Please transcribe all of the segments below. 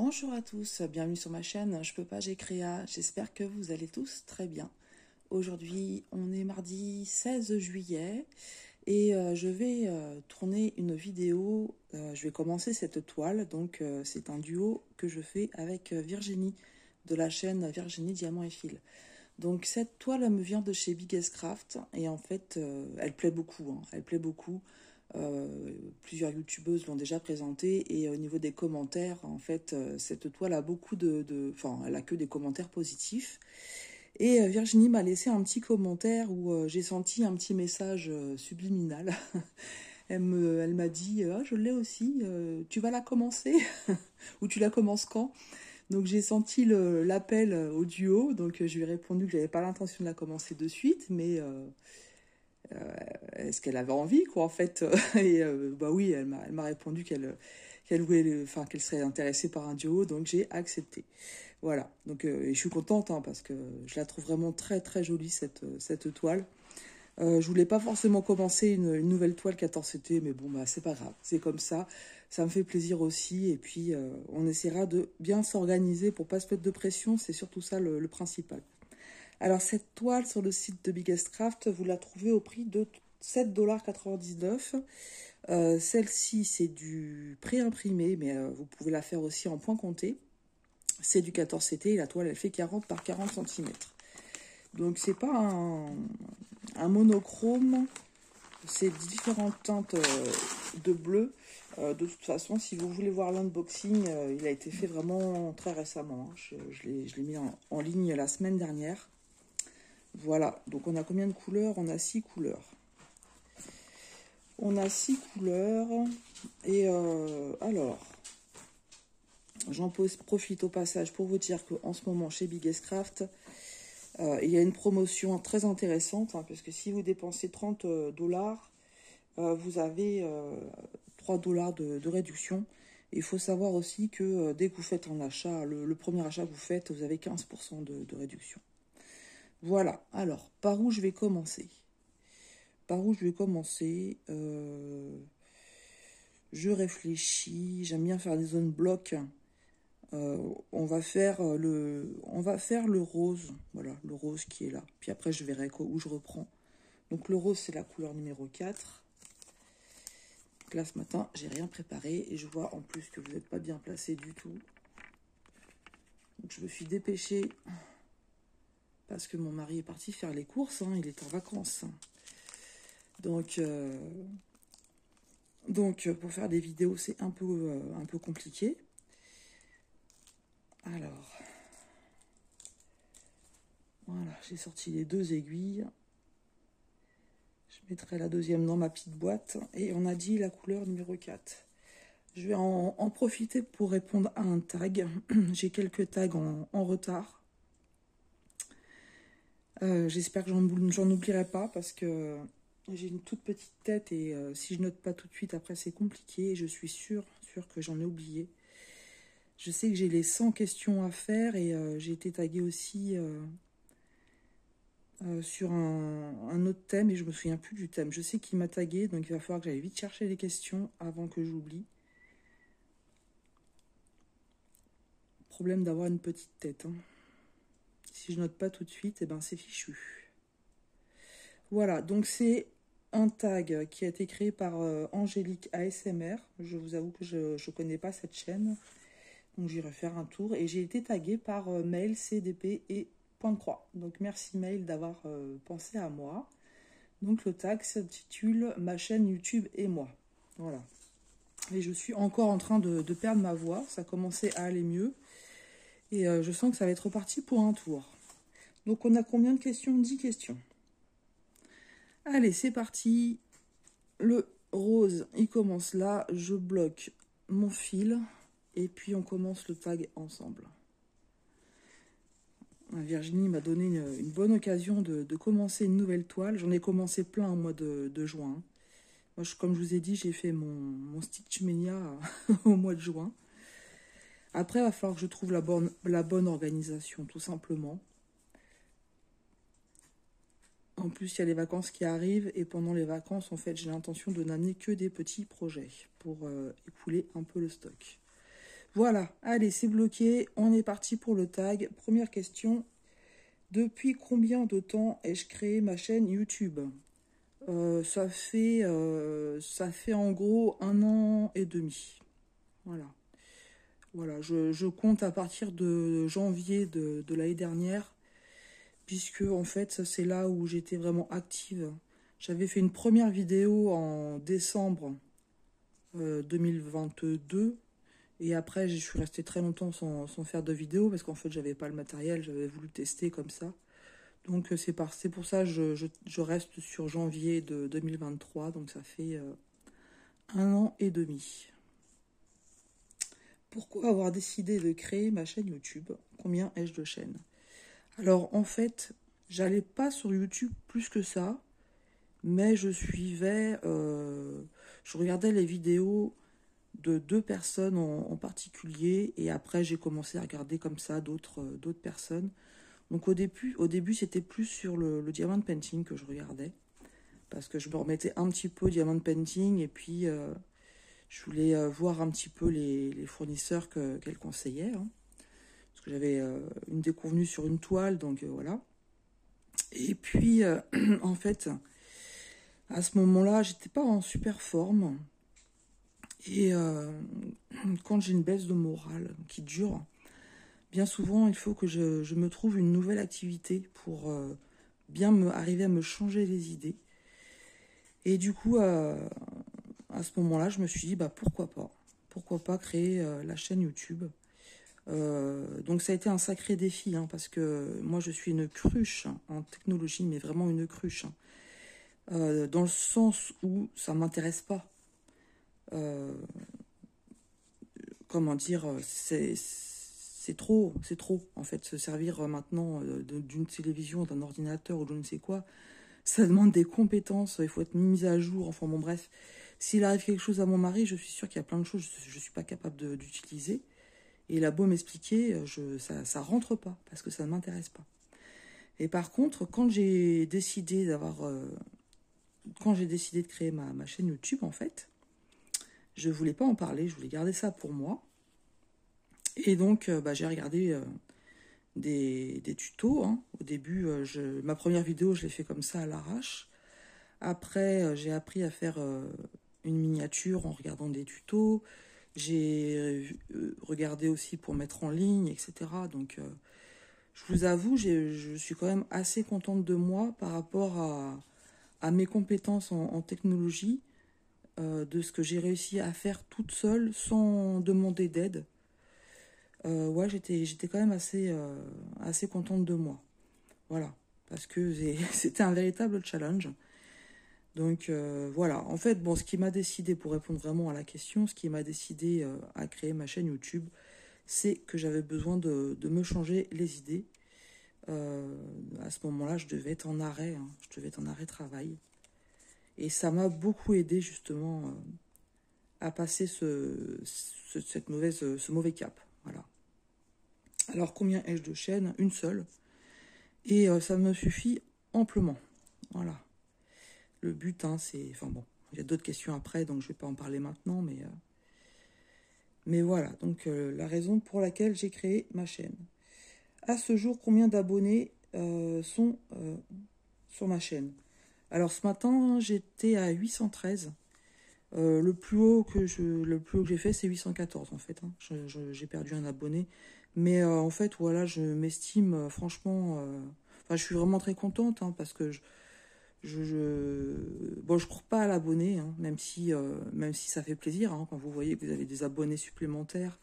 Bonjour à tous, bienvenue sur ma chaîne Je peux pas, j'ai créa. J'espère que vous allez tous très bien. Aujourd'hui, on est mardi 16 juillet et je vais tourner une vidéo. Je vais commencer cette toile, donc c'est un duo que je fais avec Virginie de la chaîne Virginie Diamant et Fil. Donc cette toile elle me vient de chez Biggest Craft et en fait elle plaît beaucoup, hein, elle plaît beaucoup. Plusieurs youtubeuses l'ont déjà présentée et au niveau des commentaires, en fait, cette toile a beaucoup enfin, elle a que des commentaires positifs. Et Virginie m'a laissé un petit commentaire où j'ai senti un petit message subliminal. Elle m'a dit ah, je l'ai aussi, tu vas la commencer ou tu la commences quand? Donc j'ai senti l'appel au duo, donc je lui ai répondu que j'avais pas l'intention de la commencer de suite, mais est-ce qu'elle avait envie, quoi, en fait. Et bah oui, elle m'a répondu qu'elle voulait, enfin, qu'elle serait intéressée par un duo, donc j'ai accepté. Voilà, donc et je suis contente, hein, parce que je la trouve vraiment très très jolie, cette toile. Je voulais pas forcément commencer une nouvelle toile 14CT, mais bon, bah c'est pas grave, c'est comme ça me fait plaisir aussi, et puis on essaiera de bien s'organiser pour pas se mettre de pression, c'est surtout ça le principal. Alors cette toile sur le site de Biggest Craft, vous la trouvez au prix de 7,99 $. Celle-ci, c'est du pré-imprimé, mais vous pouvez la faire aussi en point compté. C'est du 14CT et la toile, elle fait 40 par 40 cm. Donc c'est pas un monochrome, c'est différentes teintes de bleu. De toute façon, si vous voulez voir l'unboxing, il a été fait vraiment très récemment. Hein. Je l'ai mis en ligne la semaine dernière. Voilà, donc on a combien de couleurs? On a 6 couleurs. On a 6 couleurs. Et alors, j'en profite au passage pour vous dire qu'en ce moment, chez Biggest Craft, il y a une promotion très intéressante, hein, parce que si vous dépensez 30 $, vous avez 3 $ de réduction. Il faut savoir aussi que dès que vous faites un achat, le premier achat que vous faites, vous avez 15% de réduction. Voilà, alors, par où je vais commencer? Par où je vais commencer? Je réfléchis, j'aime bien faire des zones blocs. On va faire le rose, voilà, le rose qui est là. Puis après, je verrai où je reprends. Donc le rose, c'est la couleur numéro 4. Donc là, ce matin, j'ai rien préparé et je vois en plus que vous n'êtes pas bien placé du tout. Donc je me suis dépêchée parce que mon mari est parti faire les courses, hein, il est en vacances. Donc pour faire des vidéos, c'est un peu compliqué. Alors, voilà, j'ai sorti les 2 aiguilles. Je mettrai la deuxième dans ma petite boîte. Et on a dit la couleur numéro 4. Je vais en profiter pour répondre à un tag. J'ai quelques tags en retard. J'espère que j'en oublierai pas parce que j'ai une toute petite tête et si je note pas tout de suite, après c'est compliqué. Je suis sûre que j'en ai oublié. Je sais que j'ai les 100 questions à faire et j'ai été taguée aussi sur un autre thème et je me souviens plus du thème. Je sais qu'il m'a tagué, donc il va falloir que j'aille vite chercher les questions avant que j'oublie. Problème d'avoir une petite tête, hein. Si je note pas tout de suite, eh ben c'est fichu. Voilà, donc c'est un tag qui a été créé par Angélique ASMR. Je vous avoue que je ne connais pas cette chaîne. Donc j'irai faire un tour. Et j'ai été taguée par Mail, CDP et Point de Croix. Donc merci Mail d'avoir pensé à moi. Donc le tag s'intitule Ma chaîne YouTube et moi. Voilà. Et je suis encore en train de perdre ma voix. Ça commençait à aller mieux. Et je sens que ça va être reparti pour un tour. Donc on a combien de questions? 10 questions. Allez, c'est parti. Le rose, il commence là. Je bloque mon fil. Et puis on commence le tag ensemble. Virginie m'a donné une bonne occasion de commencer une nouvelle toile. J'en ai commencé plein au mois de juin. Moi, comme je vous ai dit, j'ai fait mon Stitch Mania au mois de juin. Après, il va falloir que je trouve la bonne organisation, tout simplement. En plus, il y a les vacances qui arrivent. Et pendant les vacances, en fait, j'ai l'intention de n'amener que des petits projets pour écouler un peu le stock. Voilà, allez, c'est bloqué. On est parti pour le tag. Première question. Depuis combien de temps ai-je créé ma chaîne YouTube? Ça fait en gros 1 an et demi. Voilà. Voilà, je compte à partir de janvier de l'année dernière, puisque en fait, ça c'est là où j'étais vraiment active. J'avais fait une première vidéo en décembre 2022, et après je suis restée très longtemps sans faire de vidéo, parce qu'en fait j'avais pas le matériel, j'avais voulu tester comme ça. Donc c'est pour ça que je reste sur janvier de 2023, donc ça fait 1 an et demi. Pourquoi avoir décidé de créer ma chaîne YouTube? Combien ai-je de chaînes? Alors en fait, j'allais pas sur YouTube plus que ça, mais je regardais les vidéos de 2 personnes en particulier, et après j'ai commencé à regarder comme ça d'autres personnes. Donc au début c'était plus sur le diamond painting que je regardais, parce que je me remettais un petit peu au diamond painting, et puis je voulais voir un petit peu les fournisseurs qu'elle conseillait, hein, parce que j'avais une déconvenue sur une toile, donc voilà. Et puis en fait, à ce moment-là, j'étais pas en super forme, et quand j'ai une baisse de morale qui dure, bien souvent il faut que je me trouve une nouvelle activité pour arriver à me changer les idées. Et du coup, à ce moment-là, je me suis dit, bah pourquoi pas créer la chaîne YouTube. Donc ça a été un sacré défi, hein, parce que moi je suis une cruche en technologie, mais vraiment une cruche, hein. Dans le sens où ça m'intéresse pas. Euh, comment dire, c'est trop en fait, se servir maintenant d'une télévision, d'un ordinateur ou je ne sais quoi. Ça demande des compétences, il faut être mis à jour, enfin bon bref. S'il arrive quelque chose à mon mari, je suis sûre qu'il y a plein de choses que je ne suis pas capable d'utiliser. Et il a beau m'expliquer, ça rentre pas, parce que ça ne m'intéresse pas. Et par contre, quand j'ai décidé de créer ma chaîne YouTube, en fait, je voulais pas en parler, je voulais garder ça pour moi. Et donc, j'ai regardé des tutos, hein. Au début, ma première vidéo, je l'ai fait comme ça à l'arrache. Après, j'ai appris à faire une miniature en regardant des tutos. J'ai regardé aussi pour mettre en ligne, etc. Donc, je vous avoue, je suis quand même assez contente de moi par rapport à mes compétences en technologie, de ce que j'ai réussi à faire toute seule sans demander d'aide. Ouais, j'étais quand même assez contente de moi. Voilà, parce que c'était un véritable challenge. Donc voilà, en fait, bon, ce qui m'a décidé, pour répondre vraiment à la question, ce qui m'a décidé à créer ma chaîne YouTube, c'est que j'avais besoin de me changer les idées. À ce moment-là, je devais être en arrêt, hein, je devais être en arrêt travail. Et ça m'a beaucoup aidé justement à passer ce mauvais cap. Voilà. Alors combien ai-je de chaînes? Une seule. Et ça me suffit amplement. Voilà. Le but, hein, c'est... Enfin bon, il y a d'autres questions après, donc je ne vais pas en parler maintenant, mais voilà. Donc la raison pour laquelle j'ai créé ma chaîne. À ce jour, combien d'abonnés sont sur ma chaîne? Alors ce matin, j'étais à 813. Le plus haut que j'ai fait, c'est 814 en fait, hein. J'ai perdu un abonné. Mais en fait, voilà, je m'estime franchement... Enfin, je suis vraiment très contente, hein, parce que bon, je cours pas à l'abonné, hein, même si ça fait plaisir, hein, quand vous voyez que vous avez des abonnés supplémentaires,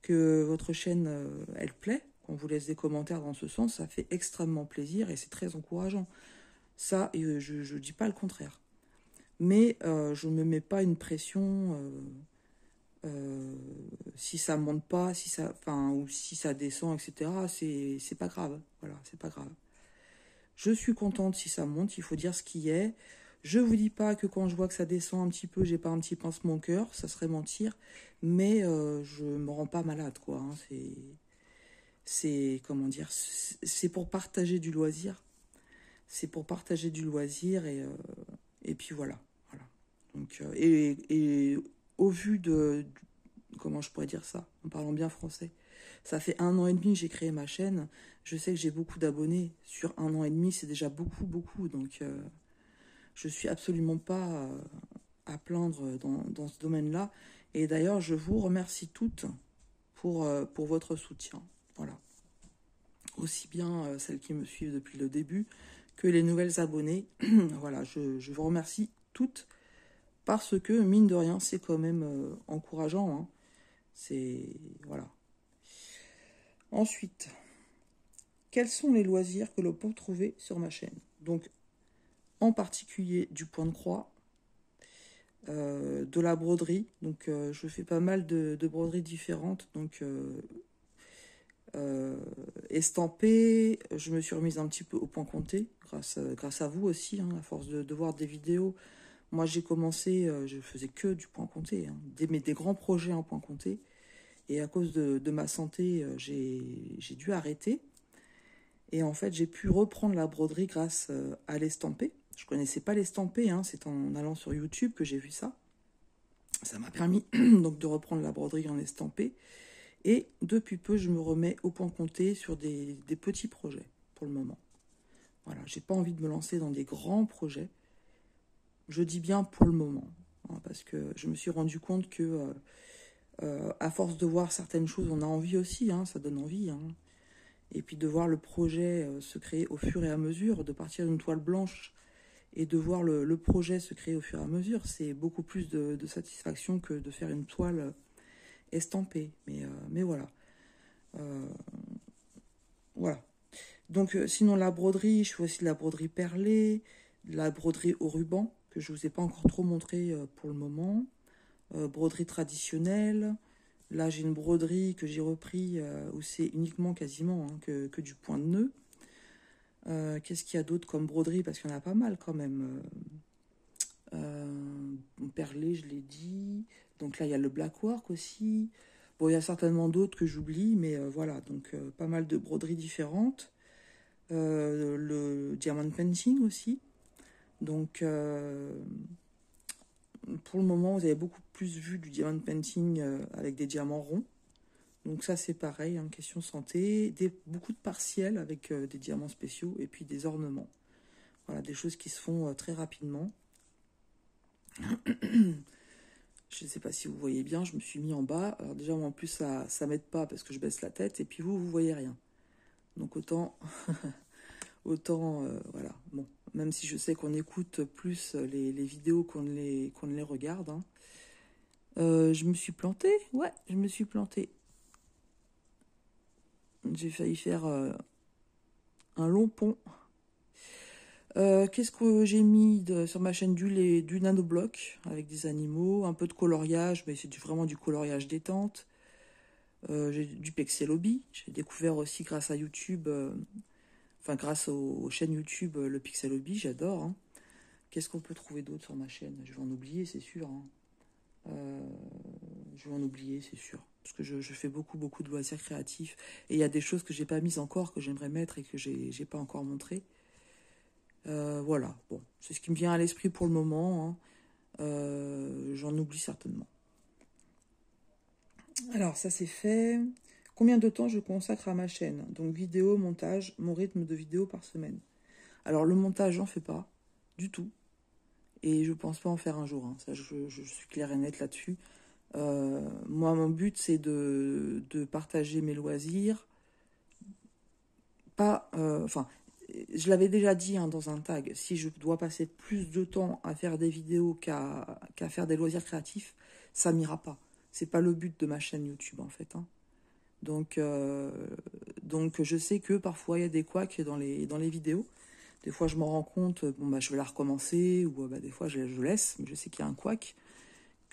que votre chaîne, elle plaît, qu'on vous laisse des commentaires dans ce sens, ça fait extrêmement plaisir et c'est très encourageant. Ça, je dis pas le contraire. Mais je ne me mets pas une pression si ça monte pas, ou si ça descend, etc. C'est pas grave. Voilà, c'est pas grave. Je suis contente si ça monte, il faut dire ce qui est. Je vous dis pas que quand je vois que ça descend un petit peu, j'ai pas un petit pincement au cœur, ça serait mentir. Mais je me rends pas malade, quoi, hein. Comment dire, c'est pour partager du loisir. C'est pour partager du loisir, et puis voilà. Donc, et au vu comment je pourrais dire ça, en parlant bien français. Ça fait 1 an et demi que j'ai créé ma chaîne. Je sais que j'ai beaucoup d'abonnés. Sur 1 an et demi, c'est déjà beaucoup, beaucoup. Donc, je suis absolument pas à plaindre dans ce domaine-là. Et d'ailleurs, je vous remercie toutes pour votre soutien. Voilà. Aussi bien celles qui me suivent depuis le début que les nouvelles abonnées. Voilà, je vous remercie toutes parce que, mine de rien, c'est quand même encourageant. Hein. C'est... Voilà. Ensuite, quels sont les loisirs que l'on peut trouver sur ma chaîne? Donc, en particulier du point de croix, de la broderie. Donc, je fais pas mal de broderies différentes. Donc, estampées. Je me suis remise un petit peu au point compté, grâce à vous aussi, hein, à force de voir des vidéos. Moi, j'ai commencé, je faisais que du point compté, hein, des grands projets en point compté. Et à cause de ma santé, j'ai dû arrêter. Et en fait, j'ai pu reprendre la broderie grâce à l'estampé. Je connaissais pas l'estampé, hein, c'est en allant sur YouTube que j'ai vu ça. Ça m'a permis donc de reprendre la broderie en estampé. Et depuis peu, je me remets au point compté sur des petits projets pour le moment. Voilà, j'ai pas envie de me lancer dans des grands projets. Je dis bien pour le moment, hein, parce que je me suis rendu compte que à force de voir certaines choses, on a envie aussi, hein, ça donne envie. Hein. Et puis de voir le projet se créer au fur et à mesure, de partir d'une toile blanche et de voir le projet se créer au fur et à mesure, c'est beaucoup plus de satisfaction que de faire une toile estampée. Mais voilà. Voilà. Donc sinon la broderie, je fais aussi de la broderie perlée, de la broderie au ruban, que je ne vous ai pas encore trop montré pour le moment. Broderie traditionnelle. Là, j'ai une broderie que j'ai repris où c'est uniquement quasiment hein, que du point de nœud. Qu'est-ce qu'il y a d'autre comme broderie? Parce qu'il y en a pas mal quand même. Perlé, je l'ai dit. Donc là, il y a le black work aussi. Bon, il y a certainement d'autres que j'oublie, mais voilà. Donc, pas mal de broderies différentes. Le diamond painting aussi. Donc, pour le moment, vous avez beaucoup plus vu du diamond painting avec des diamants ronds. Donc ça, c'est pareil, hein, question santé. Beaucoup de partiels avec des diamants spéciaux et puis des ornements. Voilà, des choses qui se font très rapidement. Je ne sais pas si vous voyez bien, je me suis mis en bas. Alors déjà, moi, en plus, ça m'aide pas parce que je baisse la tête. Et puis vous voyez rien. Donc autant, voilà. Bon, même si je sais qu'on écoute plus les vidéos qu'on ne les regarde. Hein. Je me suis plantée. Ouais, je me suis plantée. J'ai failli faire un long pont. Qu'est-ce que j'ai mis sur ma chaîne du nanobloc avec des animaux, un peu de coloriage, mais c'est vraiment du coloriage détente. J'ai du pixelobi. J'ai découvert aussi grâce à YouTube, enfin grâce aux chaînes YouTube, le pixelobi, j'adore. Hein. Qu'est-ce qu'on peut trouver d'autre sur ma chaîne? Je vais en oublier, c'est sûr. Hein. Je vais en oublier, c'est sûr. Parce que je fais beaucoup, beaucoup de loisirs créatifs. Et il y a des choses que j'ai pas mises encore, que j'aimerais mettre et que j'ai pas encore montré. Voilà, bon, c'est ce qui me vient à l'esprit pour le moment. Hein. J'en oublie certainement. Alors, ça c'est fait. Combien de temps je consacre à ma chaîne? Donc, vidéo, montage, mon rythme de vidéo par semaine. Alors, le montage, j'en fais pas du tout. Et je pense pas en faire un jour. Hein. Ça, je suis claire et nette là-dessus. Moi, mon but, c'est de partager mes loisirs. Pas... Enfin, je l'avais déjà dit hein, dans un tag, si je dois passer plus de temps à faire des vidéos qu'à faire des loisirs créatifs, ça m'ira pas. C'est pas le but de ma chaîne YouTube, en fait. Hein. Donc, je sais que parfois, il y a des couacs dans les vidéos. Des fois, je m'en rends compte, bon, bah, je vais la recommencer, ou bah, des fois, je laisse, mais je sais qu'il y a un couac.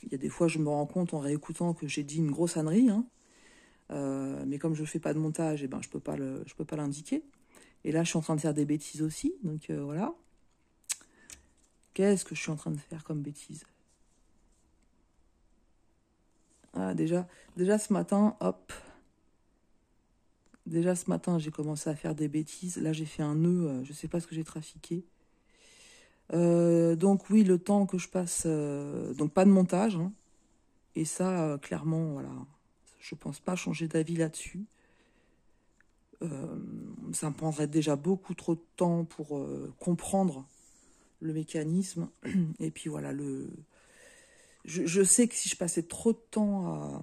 Il y a des fois, je me rends compte en réécoutant que j'ai dit une grosse ânerie. Hein. Mais comme je fais pas de montage, eh ben, je peux pas l'indiquer. Et là, je suis en train de faire des bêtises aussi. Donc, voilà. Qu'est-ce que je suis en train de faire comme bêtises? Ah, déjà ce matin, hop. Déjà ce matin, j'ai commencé à faire des bêtises. Là, j'ai fait un nœud. Je sais pas ce que j'ai trafiqué. Donc, oui, le temps que je passe... donc, pas de montage. Hein. Et ça, clairement, voilà, je pense pas changer d'avis là-dessus. Ça me prendrait déjà beaucoup trop de temps pour comprendre le mécanisme. Et puis voilà, je sais que si je passais trop de temps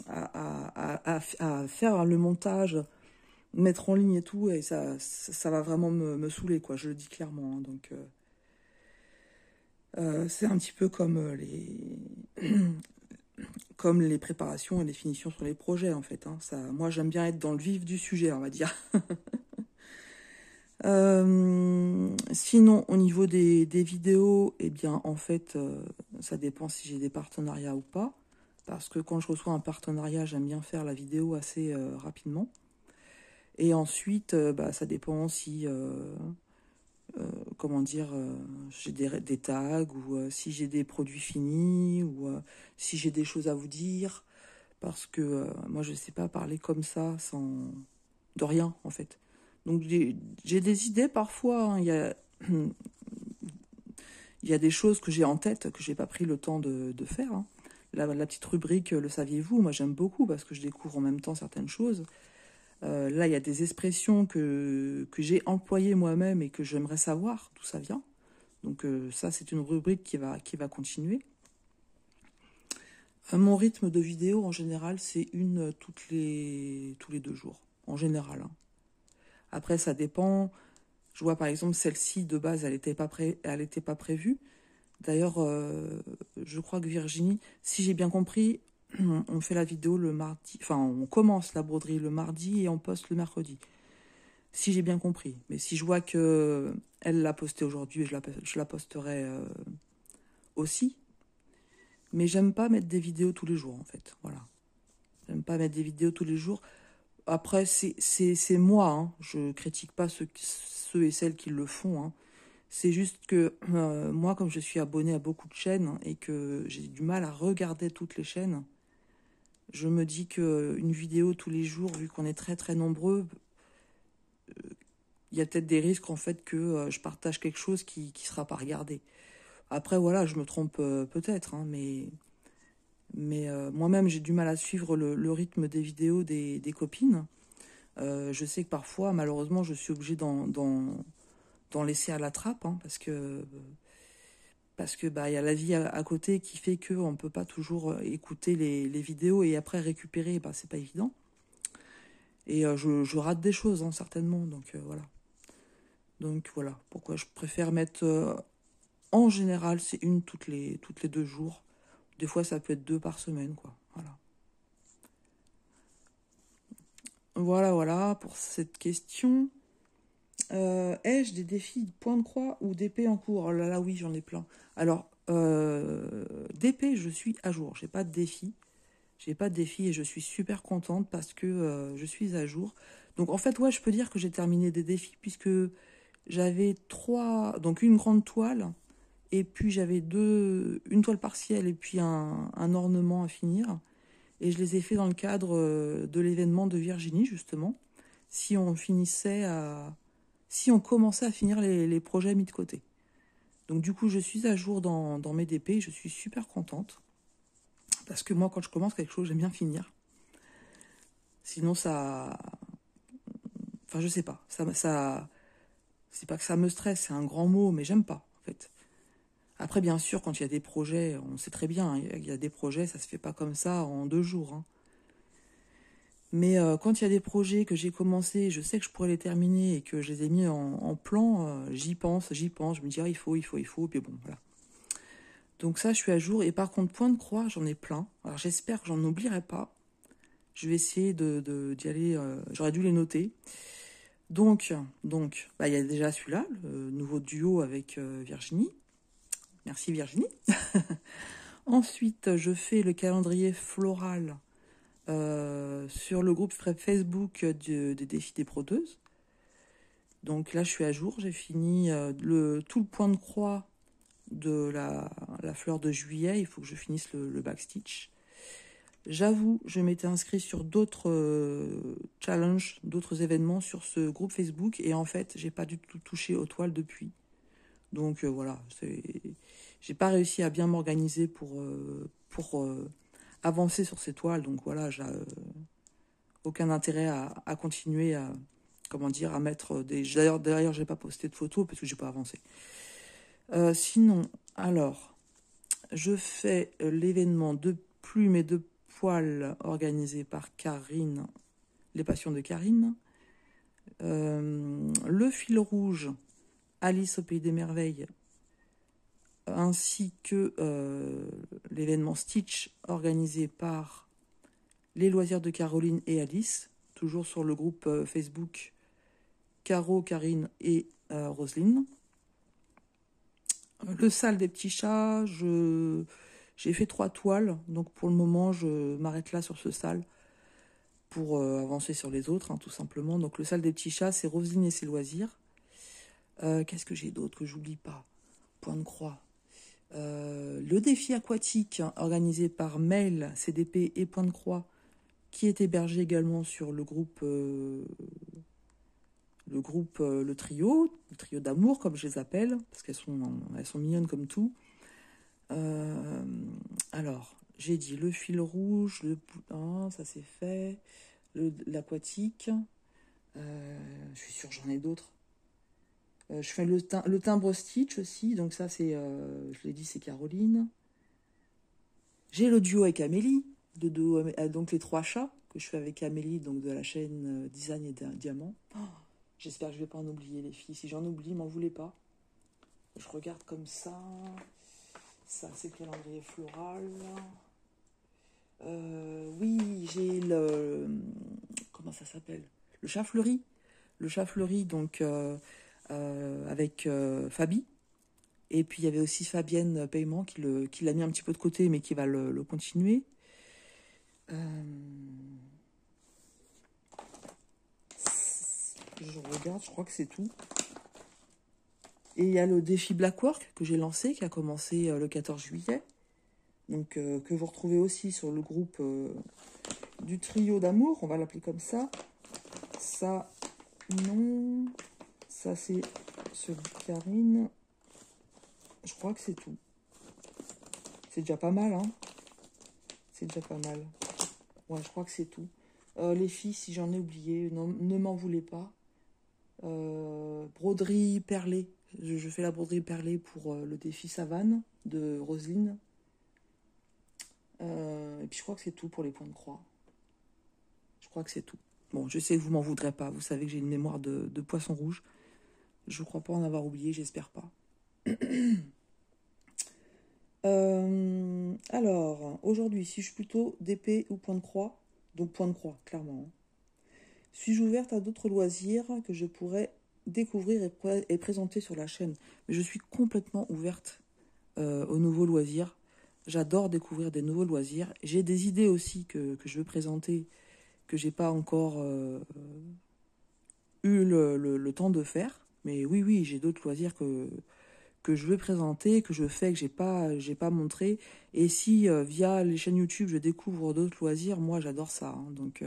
à faire le montage, mettre en ligne et tout, et ça va vraiment me saouler, quoi. Je le dis clairement, hein. Donc, c'est un petit peu comme comme les préparations et les finitions sur les projets, en fait, hein. Moi, j'aime bien être dans le vif du sujet, on va dire. Sinon, au niveau des vidéos, eh bien, en fait, ça dépend si j'ai des partenariats ou pas. Parce que quand je reçois un partenariat, j'aime bien faire la vidéo assez rapidement. Et ensuite, ça dépend si, comment dire, j'ai des tags ou si j'ai des produits finis ou si j'ai des choses à vous dire. Parce que moi, je ne sais pas parler comme ça, de rien, en fait. Donc, j'ai des idées parfois, hein. Il y a des choses que j'ai en tête, que j'ai pas pris le temps de faire, hein. La petite rubrique Le saviez-vous, moi j'aime beaucoup parce que je découvre en même temps certaines choses. Là, il y a des expressions que j'ai employées moi-même et que j'aimerais savoir d'où ça vient. Donc ça, c'est une rubrique qui va continuer. Mon rythme de vidéo, en général, c'est une tous les 2 jours, en général, hein. Après, ça dépend. Je vois par exemple celle-ci, de base, elle n'était pas prévue. D'ailleurs, je crois que Virginie, si j'ai bien compris, on fait la vidéo le mardi, enfin on commence la broderie le mardi et on poste le mercredi. Si j'ai bien compris. Mais si je vois que elle l'a posté aujourd'hui, je la posterai aussi. Mais j'aime pas mettre des vidéos tous les jours, en fait. Voilà. J'aime pas mettre des vidéos tous les jours. Après, c'est moi, hein. Je critique pas ceux et celles qui le font, hein. C'est juste que moi, comme je suis abonnée à beaucoup de chaînes et que j'ai du mal à regarder toutes les chaînes, je me dis qu'une vidéo tous les jours, vu qu'on est très très nombreux, il y a peut-être des risques en fait que je partage quelque chose qui ne sera pas regardé. Après, voilà, je me trompe peut-être, hein, mais moi-même, j'ai du mal à suivre le rythme des vidéos des copines. Je sais que parfois, malheureusement, je suis obligée d'en laisser à la trappe, hein, parce que il y a la vie à côté qui fait qu'on ne peut pas toujours écouter les vidéos et après récupérer, c'est pas évident. Et je rate des choses, hein, certainement, donc voilà. Donc voilà, pourquoi je préfère mettre, en général, c'est une toutes les 2 jours. Des fois, ça peut être 2 par semaine, quoi. Voilà. Voilà pour cette question. Ai-je des défis de point de croix ou d'épée en cours? Oh là là, oui, j'en ai plein. Alors, d'épée, je suis à jour. J'ai pas de défi. J'ai pas de défi et je suis super contente parce que je suis à jour. Donc, en fait, ouais, je peux dire que j'ai terminé des défis puisque j'avais 3... Donc, une grande toile et puis j'avais une toile partielle et puis un ornement à finir. Et je les ai fait dans le cadre de l'événement de Virginie, justement. Si on finissait si on commençait à finir les projets mis de côté. Donc du coup, je suis à jour dans mes DP, je suis super contente. Parce que moi, quand je commence quelque chose, j'aime bien finir. Sinon, ça... Enfin, je sais pas. C'est pas que ça me stresse, c'est un grand mot, mais j'aime pas, en fait. Après, bien sûr, quand il y a des projets, on sait très bien, hein, il y a des projets, ça se fait pas comme ça en 2 jours, hein. Mais quand il y a des projets que j'ai commencé, je sais que je pourrais les terminer et que je les ai mis en plan, j'y pense, je me dis, ah, il faut, puis bon, voilà. Donc ça, je suis à jour. Et par contre, point de croix, j'en ai plein. Alors j'espère que j'en oublierai pas. Je vais essayer d'y aller, j'aurais dû les noter. Donc, il y a déjà celui-là, le nouveau duo avec Virginie. Merci Virginie. Ensuite, je fais le calendrier floral sur le groupe Facebook des défis des brodeuses. Donc là, je suis à jour. J'ai fini tout le point de croix de la fleur de juillet. Il faut que je finisse le backstitch. J'avoue, je m'étais inscrite sur d'autres challenges, d'autres événements sur ce groupe Facebook. Et en fait, j'ai pas du tout touché aux toiles depuis. Donc voilà, j'ai pas réussi à bien m'organiser pour avancé sur ces toiles, donc voilà, j'ai aucun intérêt à continuer à, comment dire, à mettre des... D'ailleurs, j'ai pas posté de photos parce que j'ai pas avancé. Sinon, alors, je fais l'événement de plumes et de poils organisé par Karine, les passions de Karine. Le fil rouge, Alice au pays des merveilles, ainsi que l'événement Stitch organisé par les loisirs de Caroline et Alice, toujours sur le groupe Facebook Caro, Karine et Roselyne. Le sale des petits chats, j'ai fait 3 toiles, donc pour le moment je m'arrête là sur ce sale pour avancer sur les autres, hein, tout simplement. Donc le sale des petits chats, c'est Roselyne et ses loisirs. Qu'est-ce que j'ai d'autre que j'oublie pas? Point de croix. Le défi aquatique organisé par Mail, CDP et Point de Croix, qui est hébergé également sur le trio d'amour, comme je les appelle, parce qu'elles sont mignonnes comme tout. Alors, j'ai dit le fil rouge, ça c'est fait, l'aquatique, je suis sûre j'en ai d'autres. Je fais le timbre Stitch aussi, donc ça c'est, je l'ai dit, c'est Caroline. J'ai le duo avec Amélie, donc les 3 chats que je fais avec Amélie, donc de la chaîne Design et Diamant. Oh, j'espère que je ne vais pas en oublier les filles. Si j'en oublie, m'en voulez pas. Je regarde comme ça. Ça c'est le calendrier floral. Oui, j'ai le... Comment ça s'appelle? Le chat fleuri. Le chat fleuri, donc avec Fabi. Et puis il y avait aussi Fabienne Paiement qui l'a mis un petit peu de côté, mais qui va le continuer. Je regarde, je crois que c'est tout. Et il y a le défi Blackwork que j'ai lancé, qui a commencé le 14 juillet. Donc que vous retrouvez aussi sur le groupe du trio d'amour, on va l'appeler comme ça. Ça, non. Ça, c'est celui de Karine. Je crois que c'est tout. C'est déjà pas mal, hein. C'est déjà pas mal. Ouais, je crois que c'est tout. Les filles, si j'en ai oublié, ne m'en voulez pas. Broderie perlée. Je fais la broderie perlée pour le défi Savane de Roselyne. Et puis je crois que c'est tout pour les points de croix. Je crois que c'est tout. Bon, je sais que vous m'en voudrez pas. Vous savez que j'ai une mémoire de poisson rouge. Je crois pas en avoir oublié, j'espère pas. Alors, aujourd'hui, si je suis plutôt d'épée ou point de croix, donc point de croix, clairement. Suis-je ouverte à d'autres loisirs que je pourrais découvrir et présenter sur la chaîne? Mais je suis complètement ouverte aux nouveaux loisirs. J'adore découvrir des nouveaux loisirs. J'ai des idées aussi que je veux présenter, que j'ai pas encore eu le temps de faire. Mais oui, j'ai d'autres loisirs que je veux présenter, que je fais, que j'ai pas montré. Et si via les chaînes YouTube, je découvre d'autres loisirs, moi j'adore ça. Hein. Donc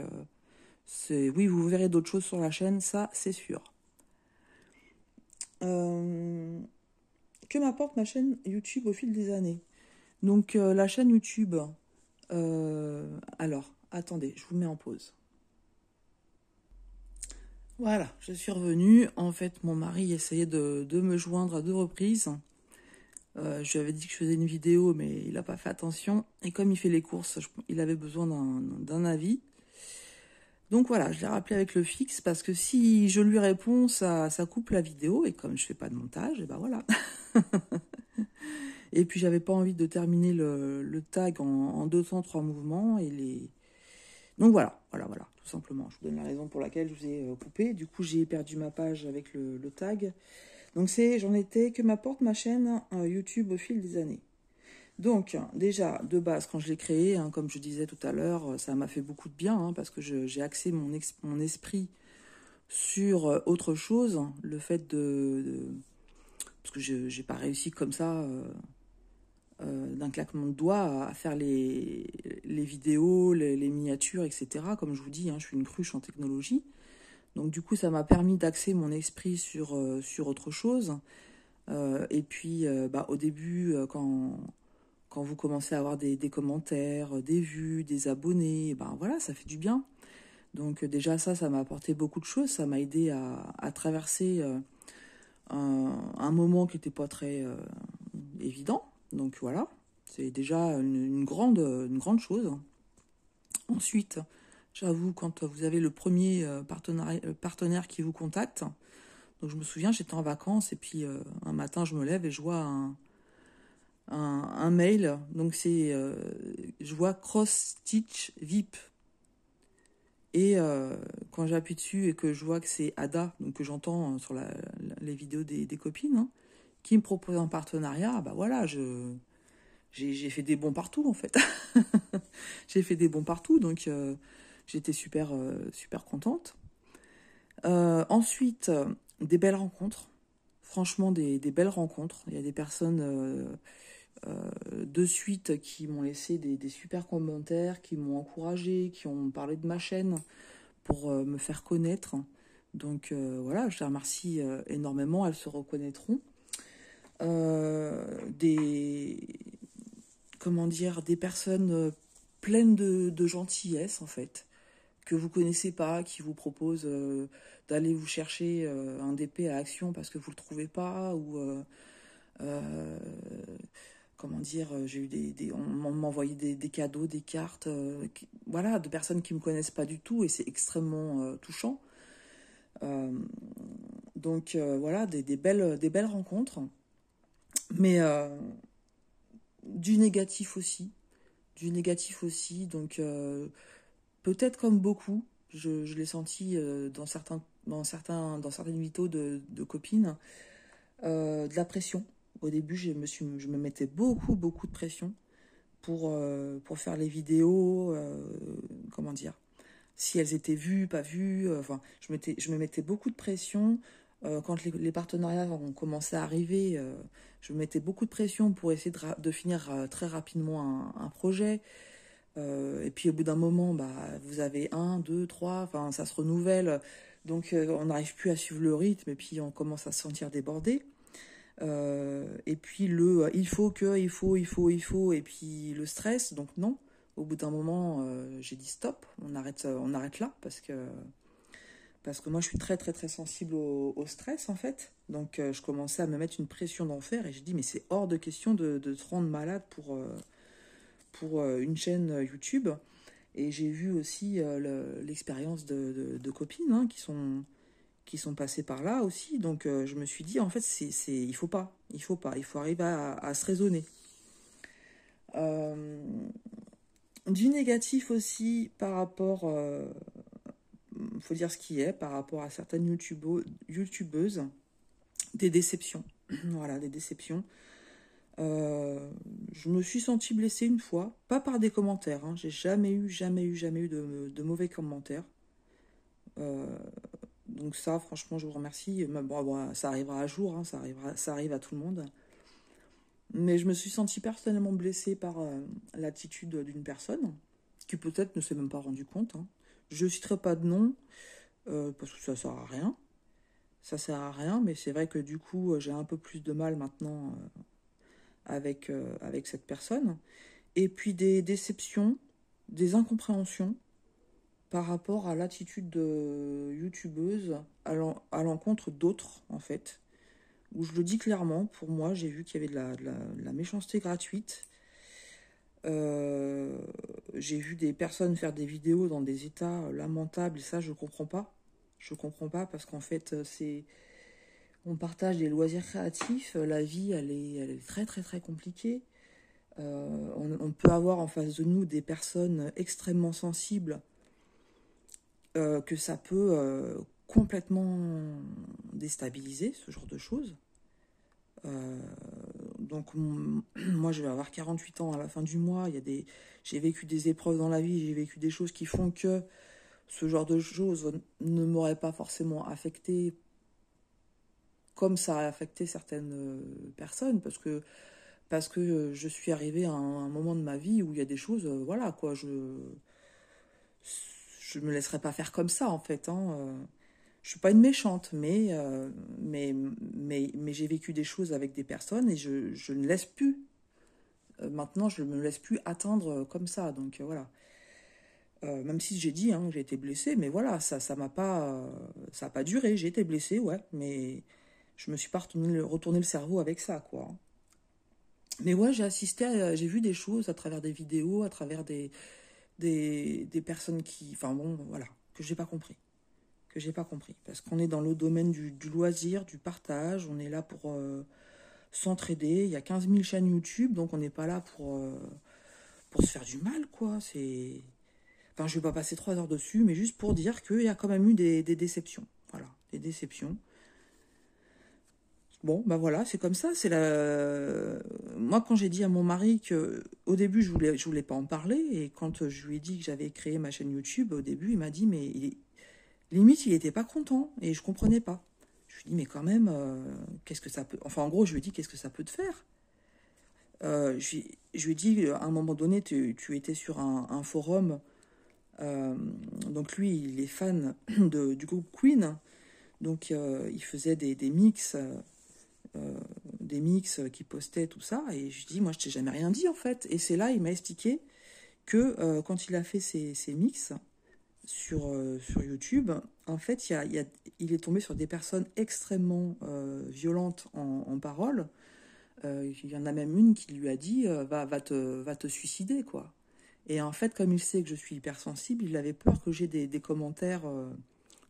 oui, vous verrez d'autres choses sur la chaîne, ça c'est sûr. Que m'apporte ma chaîne YouTube au fil des années? Donc la chaîne YouTube, alors, attendez, je vous mets en pause. Voilà, je suis revenue. En fait, mon mari essayait de me joindre à 2 reprises. Je lui avais dit que je faisais une vidéo, mais il n'a pas fait attention. Et comme il fait les courses, il avait besoin d'un avis. Donc voilà, je l'ai rappelé avec le fixe, parce que si je lui réponds, ça coupe la vidéo. Et comme je fais pas de montage, et ben voilà. Et puis j'avais pas envie de terminer le tag en 2 temps, 3 mouvements. Donc voilà, tout simplement. Je vous donne la raison pour laquelle je vous ai coupé. Du coup, j'ai perdu ma page avec le tag. Donc j'en étais que m'apporte ma chaîne YouTube au fil des années. Donc déjà, de base, quand je l'ai créée, hein, comme je disais tout à l'heure, ça m'a fait beaucoup de bien, hein, parce que j'ai axé mon esprit sur autre chose. Le fait parce que je n'ai pas réussi comme ça, d'un claquement de doigts, à faire les vidéos, les miniatures, etc. Comme je vous dis, hein, je suis une cruche en technologie. Donc du coup, ça m'a permis d'axer mon esprit sur autre chose. Et puis, au début, quand quand vous commencez à avoir des commentaires, des vues, des abonnés, ben voilà, ça fait du bien. Donc déjà ça m'a apporté beaucoup de choses, ça m'a aidé à traverser un moment qui n'était pas très évident. Donc voilà, c'est déjà une grande chose. Ensuite, j'avoue, quand vous avez le premier partenaire qui vous contacte, donc je me souviens, j'étais en vacances et puis un matin, je me lève et je vois un mail. Donc je vois Cross Stitch VIP. Et quand j'appuie dessus et que je vois que c'est Ada, donc que j'entends sur les vidéos des copines, hein, qui me propose un partenariat, bah voilà, j'ai fait des bons partout en fait. J'ai fait des bons partout, donc j'étais super contente. Ensuite, des belles rencontres. Franchement, des belles rencontres. Il y a des personnes de suite qui m'ont laissé des super commentaires, qui m'ont encouragé, qui ont parlé de ma chaîne pour me faire connaître. Donc voilà, je les remercie énormément, elles se reconnaîtront. Des, comment dire, des personnes pleines de gentillesse en fait, que vous connaissez pas, qui vous proposent d'aller vous chercher un DP à Action parce que vous le trouvez pas, ou comment dire, j'ai eu on m'a envoyé des cadeaux, des cartes, voilà, de personnes qui me connaissent pas du tout et c'est extrêmement touchant. Donc voilà, des belles rencontres, mais du négatif aussi, donc peut-être comme beaucoup, je l'ai senti dans certaines vidéos de copines, de la pression. Au début, je me mettais beaucoup de pression pour faire les vidéos, comment dire, si elles étaient vues, pas vues, enfin, je me mettais beaucoup de pression. Quand les partenariats ont commencé à arriver, je me mettais beaucoup de pression pour essayer de finir très rapidement un projet. Et puis au bout d'un moment, bah, vous avez un, deux, trois, enfin ça se renouvelle. Donc on n'arrive plus à suivre le rythme et puis on commence à se sentir débordé. Et puis il faut que, il faut, et puis le stress, donc non. Au bout d'un moment, j'ai dit stop, on arrête là, parce que moi je suis très sensible au stress en fait. Donc je commençais à me mettre une pression d'enfer et j'ai dit mais c'est hors de question de se rendre malade pour une chaîne YouTube. Et j'ai vu aussi l'expérience de copines hein, qui sont passées par là aussi. Donc je me suis dit, en fait, il faut pas. Il faut arriver à se raisonner. Du négatif aussi par rapport, faut dire ce qui est, par rapport à certaines youtubeuses, des déceptions. Voilà, des déceptions. Je me suis sentie blessée une fois, pas par des commentaires, hein. J'ai jamais eu de mauvais commentaires. Donc ça, franchement, je vous remercie. Bon, ça arrivera un jour, hein, ça arrive à tout le monde. Mais je me suis sentie personnellement blessée par l'attitude d'une personne, qui peut-être ne s'est même pas rendu compte, hein. Je ne citerai pas de nom, parce que ça sert à rien. Ça sert à rien, mais c'est vrai que du coup, j'ai un peu plus de mal maintenant avec cette personne. Et puis des déceptions, des incompréhensions par rapport à l'attitude de youtubeuse à l'encontre d'autres, en fait. Où je le dis clairement, pour moi, j'ai vu qu'il y avait de la méchanceté gratuite. J'ai vu des personnes faire des vidéos dans des états lamentables, et ça, je comprends pas. Je comprends pas parce qu'en fait, on partage des loisirs créatifs. La vie, elle est très compliquée. On peut avoir en face de nous des personnes extrêmement sensibles que ça peut complètement déstabiliser, ce genre de choses. Donc moi je vais avoir 48 ans à la fin du mois, j'ai vécu des épreuves dans la vie, j'ai vécu des choses qui font que ce genre de choses ne m'aurait pas forcément affecté comme ça a affecté certaines personnes, parce que je suis arrivée à un moment de ma vie où il y a des choses, voilà quoi, je me laisserai pas faire comme ça en fait, hein. Je suis pas une méchante, mais j'ai vécu des choses avec des personnes et je ne laisse plus Maintenant, je ne me laisse plus atteindre comme ça. Donc voilà. Même si j'ai dit hein, que j'ai été blessée, mais voilà, ça m'a pas, ça a pas duré. J'ai été blessée, ouais, mais je me suis pas retourné le cerveau avec ça, quoi. Mais ouais, j'ai vu des choses à travers des vidéos, à travers des personnes qui, enfin bon, voilà, que j'ai pas compris. Que j'ai pas compris. Parce qu'on est dans le domaine du loisir, du partage, on est là pour s'entraider. Il y a 15 000 chaînes YouTube, donc on n'est pas là pour se faire du mal, quoi. C'est. Enfin, je vais pas passer 3 heures dessus, mais juste pour dire qu'il y a quand même eu des déceptions. Voilà, des déceptions. Bon, bah voilà, c'est comme ça. C'est la. Moi, quand j'ai dit à mon mari que, au début, je voulais pas en parler, et quand je lui ai dit que j'avais créé ma chaîne YouTube, au début, il m'a dit, mais limite, il était pas content, et je comprenais pas. Je lui ai dit, mais quand même, qu'est-ce que ça peut. Enfin, en gros, je lui ai dit, qu'est-ce que ça peut te faire? Je lui ai dit, à un moment donné, tu étais sur un forum. Euh, donc lui, il est fan du groupe Queen. Donc il faisait des mix qui postaient tout ça. Et je dis, moi, je t'ai jamais rien dit en fait. Et c'est là, il m'a expliqué que quand il a fait ses mix sur YouTube, en fait, il est tombé sur des personnes extrêmement violentes en parole. Il y en a même une qui lui a dit, va te suicider, quoi. Et en fait, comme il sait que je suis hypersensible, il avait peur que j'ai des commentaires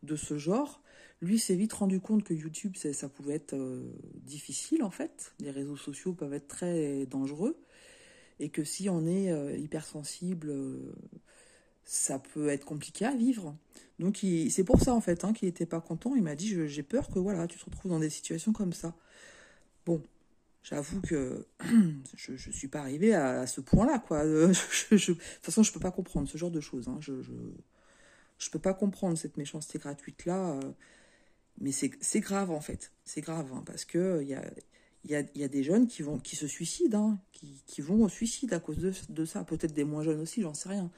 de ce genre. Lui s'est vite rendu compte que YouTube, ça pouvait être difficile, en fait. Les réseaux sociaux peuvent être très dangereux. Et que si on est hypersensible, ça peut être compliqué à vivre. Donc c'est pour ça, en fait, hein, qu'il n'était pas content. Il m'a dit, j'ai peur que voilà, tu te retrouves dans des situations comme ça. Bon, j'avoue que je suis pas arrivée à ce point-là, quoi. De toute façon, je peux pas comprendre ce genre de choses. Hein. Je peux pas comprendre cette méchanceté gratuite-là. Mais c'est grave, en fait. C'est grave, hein, parce que il y a des jeunes qui se suicident, hein, qui vont au suicide à cause de ça. Peut-être des moins jeunes aussi, j'en sais rien.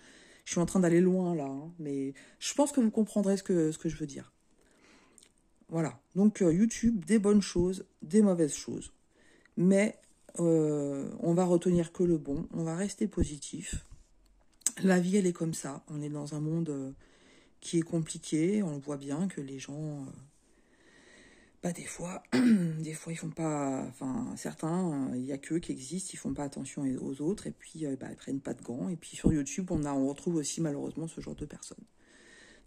Je suis en train d'aller loin, là. Hein, mais je pense que vous comprendrez ce que je veux dire. Voilà. Donc, YouTube, des bonnes choses, des mauvaises choses. Mais on va retenir que le bon, on va rester positif. La vie, elle est comme ça. On est dans un monde qui est compliqué. On voit bien que les gens, bah, des fois, ils font pas. Enfin, certains, il y a qu'eux qui existent, ils font pas attention aux autres, et puis bah, ils prennent pas de gants. Et puis sur YouTube, on retrouve aussi malheureusement ce genre de personnes.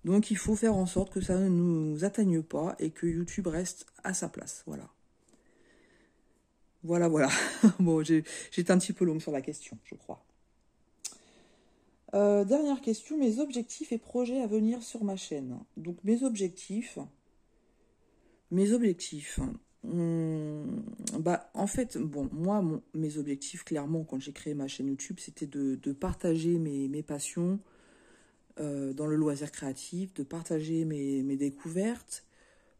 Donc il faut faire en sorte que ça ne nous atteigne pas et que YouTube reste à sa place. Voilà. Voilà, voilà. Bon, j'étais un petit peu longue sur la question, je crois. Dernière question, mes objectifs et projets à venir sur ma chaîne. Donc mes objectifs. Bah, en fait, bon, moi, mes objectifs, clairement, quand j'ai créé ma chaîne YouTube, c'était de partager mes passions dans le loisir créatif, de partager mes découvertes,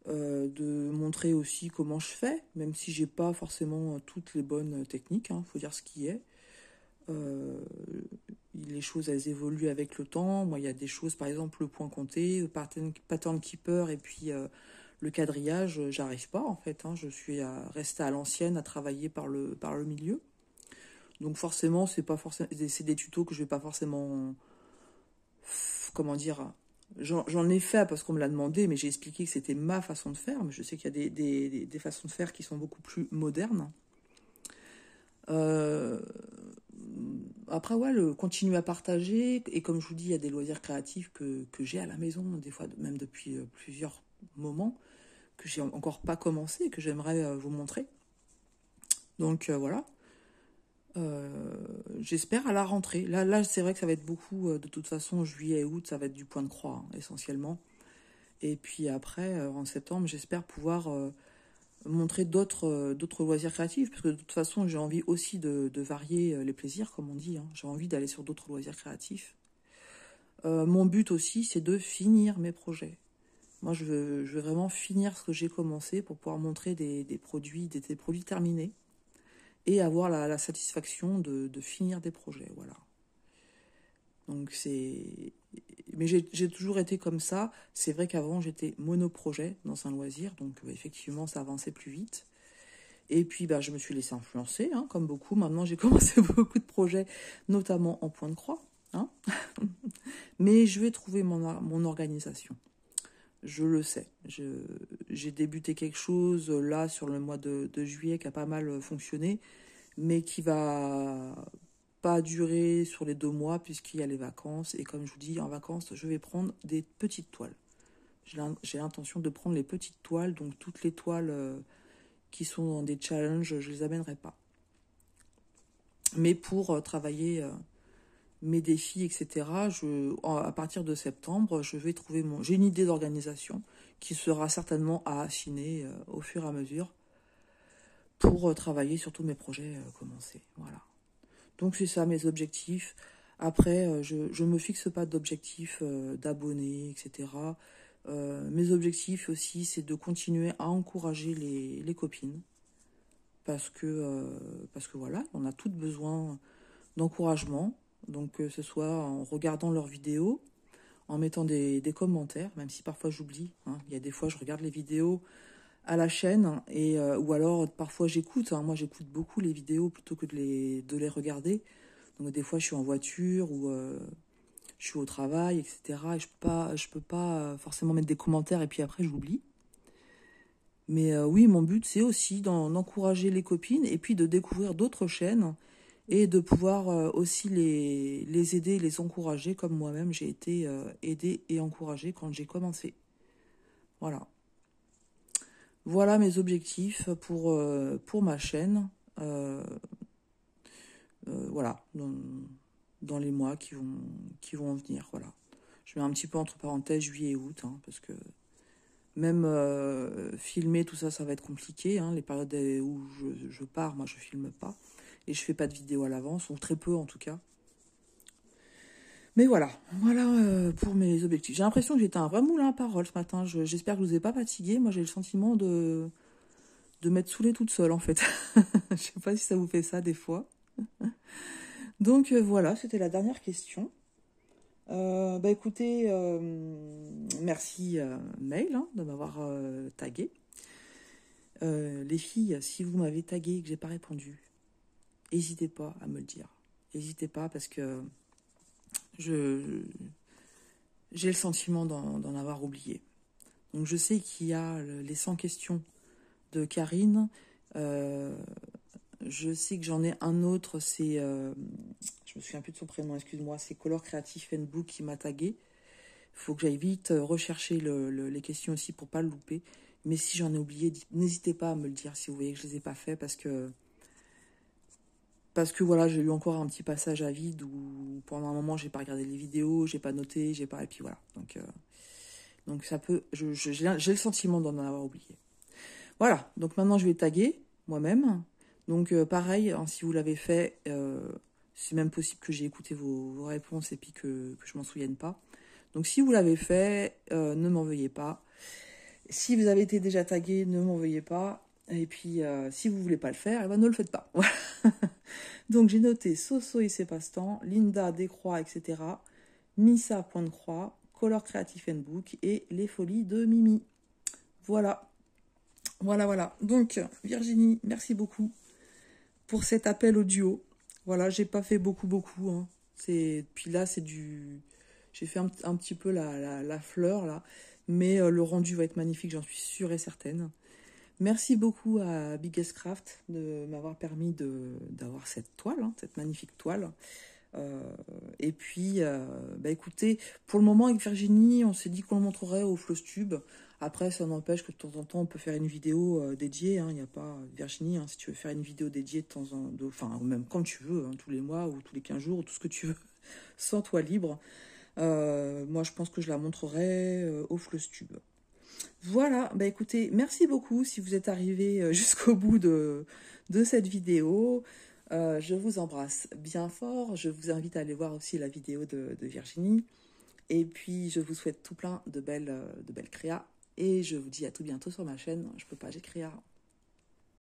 de montrer aussi comment je fais, même si j'ai pas forcément toutes les bonnes techniques, hein, faut dire ce qui est. Euh, les choses, elles évoluent avec le temps. Moi, il y a des choses, par exemple, le point compté, le pattern keeper et puis le quadrillage, j'arrive pas en fait. Hein. Je suis restée à l'ancienne, à travailler par le milieu. Donc forcément, c'est des tutos que je vais pas forcément, comment dire, j'en ai fait parce qu'on me l'a demandé, mais j'ai expliqué que c'était ma façon de faire. Mais je sais qu'il y a des façons de faire qui sont beaucoup plus modernes. Euh, Après, ouais, continuer à partager. Et comme je vous dis, il y a des loisirs créatifs que j'ai à la maison, des fois même depuis plusieurs moments, que j'ai encore pas commencé et que j'aimerais vous montrer. Donc voilà. J'espère à la rentrée. Là c'est vrai que ça va être beaucoup, de toute façon, juillet et août, ça va être du point de croix, hein, essentiellement. Et puis après, en septembre, j'espère pouvoir montrer d'autres loisirs créatifs, parce que de toute façon, j'ai envie aussi de varier les plaisirs, comme on dit. Hein. J'ai envie d'aller sur d'autres loisirs créatifs. Mon but aussi, c'est de finir mes projets. Moi, je veux vraiment finir ce que j'ai commencé pour pouvoir montrer des produits, des produits terminés et avoir la satisfaction de finir des projets. Voilà. Donc c'est. Mais j'ai toujours été comme ça. C'est vrai qu'avant, j'étais monoprojet dans un loisir, donc effectivement, ça avançait plus vite. Et puis, bah, je me suis laissée influencer, hein, comme beaucoup. Maintenant, j'ai commencé beaucoup de projets, notamment en point de croix. Hein. Mais je vais trouver mon organisation. Je le sais. J'ai débuté quelque chose là sur le mois de juillet qui a pas mal fonctionné, mais qui va pas durer sur les 2 mois puisqu'il y a les vacances. Et comme je vous dis, en vacances, je vais prendre des petites toiles. J'ai l'intention de prendre les petites toiles, donc toutes les toiles qui sont dans des challenges, je les amènerai pas. Mais pour travailler mes défis, etc., à partir de septembre, je vais trouver j'ai une idée d'organisation qui sera certainement à affiner au fur et à mesure pour travailler sur tous mes projets commencés. Voilà. Donc c'est ça mes objectifs. Après, je me fixe pas d'objectifs d'abonnés, etc. Mes objectifs aussi, c'est de continuer à encourager les copines. Parce que voilà, on a toutes besoin d'encouragement. Donc que ce soit en regardant leurs vidéos, en mettant des commentaires, même si parfois j'oublie. Hein. Il y a des fois, je regarde les vidéos à la chaîne, ou alors parfois j'écoute. Hein. Moi, j'écoute beaucoup les vidéos plutôt que de les regarder. Donc des fois, je suis en voiture ou je suis au travail, etc. Et je peux pas forcément mettre des commentaires et puis après, j'oublie. Mais oui, mon but, c'est aussi d'encourager les copines et puis de découvrir d'autres chaînes et de pouvoir aussi les aider, les encourager, comme moi-même, j'ai été aidée et encouragée quand j'ai commencé. Voilà. Voilà mes objectifs pour ma chaîne. Voilà, dans les mois qui vont venir. Voilà. Je mets un petit peu entre parenthèses juillet et août, hein, parce que même filmer, tout ça, ça va être compliqué. Hein, les périodes où je pars, moi, je filme pas. Et je fais pas de vidéo à l'avance, ou très peu en tout cas. Mais voilà pour mes objectifs. J'ai l'impression que j'étais un vrai moulin à parole ce matin. J'espère que je vous ai pas fatigué. Moi, j'ai le sentiment de m'être saoulée toute seule, en fait. Je sais pas si ça vous fait ça des fois. Donc voilà, c'était la dernière question. Bah écoutez, merci Mail hein, de m'avoir tagué. Les filles, si vous m'avez tagué et que j'ai pas répondu, n'hésitez pas à me le dire. N'hésitez pas parce que j'ai le sentiment d'en avoir oublié. Donc je sais qu'il y a les 100 questions de Karine. Je sais que j'en ai un autre, c'est... je me souviens plus de son prénom, excuse-moi. C'est Color Creative and Book qui m'a tagué. Il faut que j'aille vite rechercher les questions aussi pour pas le louper. Mais si j'en ai oublié, n'hésitez pas à me le dire si vous voyez que je les ai pas fait parce que voilà, j'ai eu encore un petit passage à vide où pendant un moment j'ai pas regardé les vidéos, j'ai pas noté, et puis voilà. Donc ça peut, j'ai le sentiment d'en avoir oublié. Voilà, donc maintenant je vais taguer moi-même. Donc pareil, hein, si vous l'avez fait, c'est même possible que j'ai écouté vos réponses et puis que je m'en souvienne pas. Donc si vous l'avez fait, ne m'en veuillez pas. Si vous avez été déjà tagué, ne m'en veuillez pas. Et puis si vous voulez pas le faire, eh ben, ne le faites pas. Donc j'ai noté Soso et ses passe-temps, Linda Décroix, etc. Missa Point de Croix, Color Creative and Book et Les Folies de Mimi. Voilà. Donc Virginie, merci beaucoup pour cet appel audio. Voilà, j'ai pas fait beaucoup. Hein. Puis là, c'est du... J'ai fait un petit peu la fleur, là. Mais le rendu va être magnifique, j'en suis sûre et certaine. Merci beaucoup à Biggest Craft de m'avoir permis d'avoir cette toile, hein, cette magnifique toile. Et puis, bah écoutez, pour le moment, avec Virginie, on s'est dit qu'on le montrerait au Flowstube. Après, ça n'empêche que de temps en temps, on peut faire une vidéo dédiée. Il n'y a pas Virginie, hein, si tu veux faire une vidéo dédiée de temps en temps, enfin, même quand tu veux, hein, tous les mois ou tous les 15 jours, ou tout ce que tu veux, sans toi libre. Moi, je pense que je la montrerai au Flowstube. Voilà, bah écoutez, merci beaucoup si vous êtes arrivé jusqu'au bout de cette vidéo. Je vous embrasse bien fort. Je vous invite à aller voir aussi la vidéo de Virginie. Et puis, je vous souhaite tout plein de belles créas. Et je vous dis à tout bientôt sur ma chaîne. Je peux pas, j'ai créa.